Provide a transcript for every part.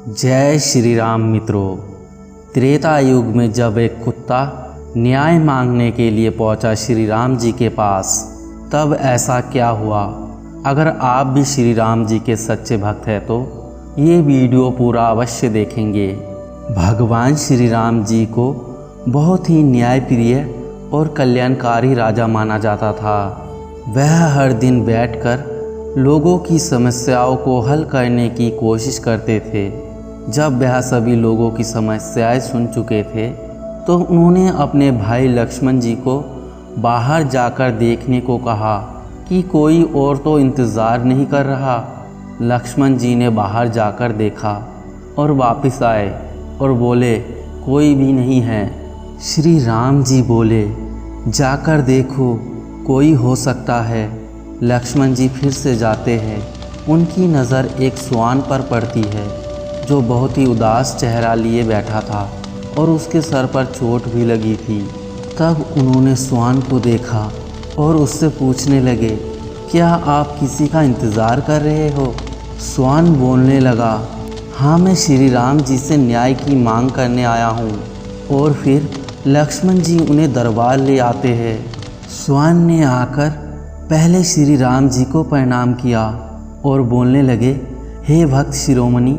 जय श्री राम मित्रों। त्रेता युग में जब एक कुत्ता न्याय मांगने के लिए पहुंचा श्री राम जी के पास, तब ऐसा क्या हुआ। अगर आप भी श्री राम जी के सच्चे भक्त हैं तो ये वीडियो पूरा अवश्य देखेंगे। भगवान श्री राम जी को बहुत ही न्यायप्रिय और कल्याणकारी राजा माना जाता था। वह हर दिन बैठकर लोगों की समस्याओं को हल करने की कोशिश करते थे। जब वह सभी लोगों की समस्याएं सुन चुके थे तो उन्होंने अपने भाई लक्ष्मण जी को बाहर जाकर देखने को कहा कि कोई और तो इंतज़ार नहीं कर रहा। लक्ष्मण जी ने बाहर जाकर देखा और वापस आए और बोले कोई भी नहीं है। श्री राम जी बोले जाकर देखो, कोई हो सकता है। लक्ष्मण जी फिर से जाते हैं। उनकी नज़र एक श्वान पर पड़ती है जो बहुत ही उदास चेहरा लिए बैठा था और उसके सर पर चोट भी लगी थी। तब उन्होंने श्वान को देखा और उससे पूछने लगे, क्या आप किसी का इंतज़ार कर रहे हो। श्वान बोलने लगा, हाँ, मैं श्री राम जी से न्याय की मांग करने आया हूँ। और फिर लक्ष्मण जी उन्हें दरबार ले आते हैं। श्वान ने आकर पहले श्री राम जी को प्रणाम किया और बोलने लगे, हे भक्त शिरोमणि,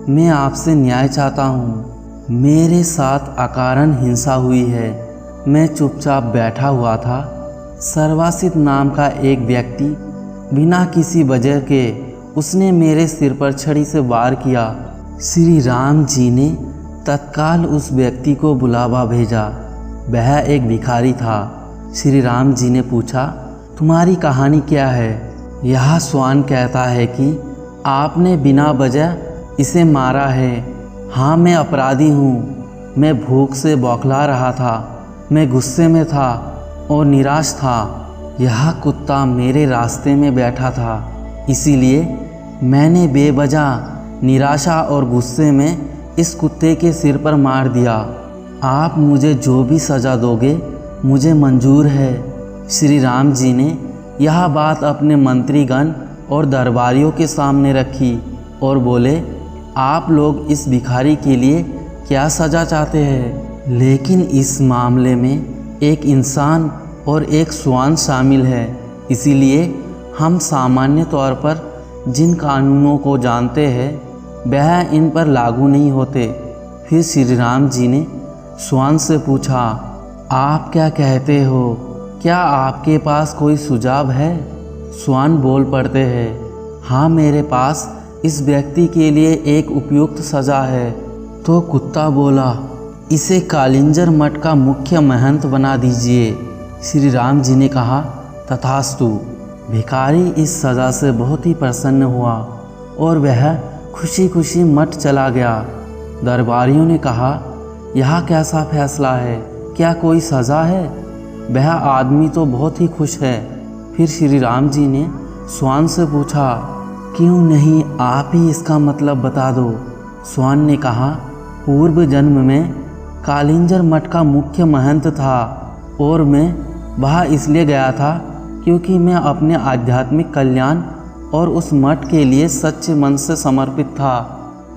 मैं आपसे न्याय चाहता हूँ। मेरे साथ अकारण हिंसा हुई है। मैं चुपचाप बैठा हुआ था। सर्वासित नाम का एक व्यक्ति बिना किसी वजह के उसने मेरे सिर पर छड़ी से वार किया। श्री राम जी ने तत्काल उस व्यक्ति को बुलावा भेजा। वह एक भिखारी था। श्री राम जी ने पूछा, तुम्हारी कहानी क्या है। यह श्वान कहता है कि आपने बिना वजह इसे मारा है। हाँ, मैं अपराधी हूँ। मैं भूख से बौखला रहा था। मैं गुस्से में था और निराश था। यह कुत्ता मेरे रास्ते में बैठा था, इसीलिए मैंने बेवजह निराशा और गुस्से में इस कुत्ते के सिर पर मार दिया। आप मुझे जो भी सज़ा दोगे मुझे मंजूर है। श्री राम जी ने यह बात अपने मंत्रीगण और दरबारियों के सामने रखी और बोले, आप लोग इस भिखारी के लिए क्या सज़ा चाहते हैं। लेकिन इस मामले में एक इंसान और एक श्वान शामिल है, इसीलिए हम सामान्य तौर पर जिन कानूनों को जानते हैं वह इन पर लागू नहीं होते। फिर श्री राम जी ने श्वान से पूछा, आप क्या कहते हो, क्या आपके पास कोई सुझाव है। श्वान बोल पड़ते हैं, हाँ, मेरे पास इस व्यक्ति के लिए एक उपयुक्त सज़ा है। तो कुत्ता बोला, इसे कालिंजर मठ का मुख्य महंत बना दीजिए। श्री राम जी ने कहा, तथास्तु। भिखारी इस सज़ा से बहुत ही प्रसन्न हुआ और वह खुशी खुशी मठ चला गया। दरबारियों ने कहा, यह कैसा फैसला है, क्या कोई सज़ा है। वह आदमी तो बहुत ही खुश है। फिर श्री राम जी ने श्वान से पूछा, क्यों नहीं आप ही इसका मतलब बता दो। श्वान ने कहा, पूर्व जन्म में कालिंजर मठ का मुख्य महंत था और मैं वहाँ इसलिए गया था क्योंकि मैं अपने आध्यात्मिक कल्याण और उस मठ के लिए सच्चे मन से समर्पित था।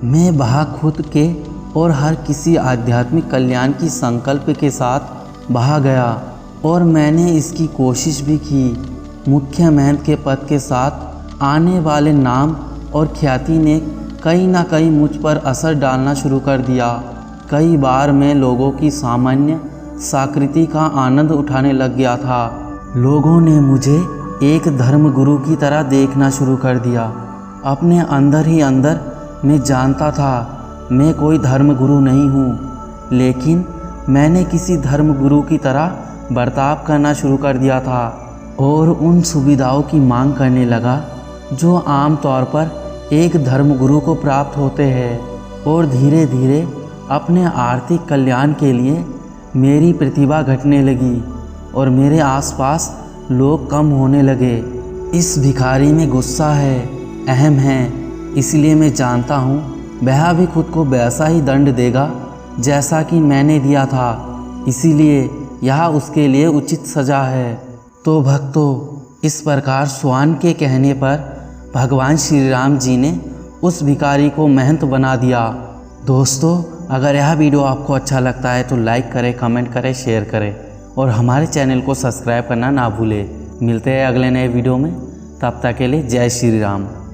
मैं वहाँ खुद के और हर किसी आध्यात्मिक कल्याण की संकल्प के साथ वहाँ गया और मैंने इसकी कोशिश भी की। मुख्य महंत के पद के साथ आने वाले नाम और ख्याति ने कहीं ना कहीं मुझ पर असर डालना शुरू कर दिया। कई बार मैं लोगों की सामान्य संस्कृति का आनंद उठाने लग गया था। लोगों ने मुझे एक धर्मगुरु की तरह देखना शुरू कर दिया। अपने अंदर ही अंदर मैं जानता था मैं कोई धर्मगुरु नहीं हूँ, लेकिन मैंने किसी धर्मगुरु की तरह बर्ताव करना शुरू कर दिया था और उन सुविधाओं की मांग करने लगा जो आम तौर पर एक धर्मगुरु को प्राप्त होते हैं। और धीरे धीरे अपने आर्थिक कल्याण के लिए मेरी प्रतिभा घटने लगी और मेरे आसपास लोग कम होने लगे। इस भिखारी में गुस्सा है, अहम है, इसलिए मैं जानता हूँ वह भी खुद को वैसा ही दंड देगा जैसा कि मैंने दिया था, इसीलिए यह उसके लिए उचित सज़ा है। तो भक्तों, इस प्रकार श्वान के कहने पर भगवान श्री राम जी ने उस भिखारी को महंत बना दिया। दोस्तों, अगर यह वीडियो आपको अच्छा लगता है तो लाइक करें, कमेंट करें, शेयर करें और हमारे चैनल को सब्सक्राइब करना ना भूलें। मिलते हैं अगले नए वीडियो में, तब तक के लिए जय श्री राम।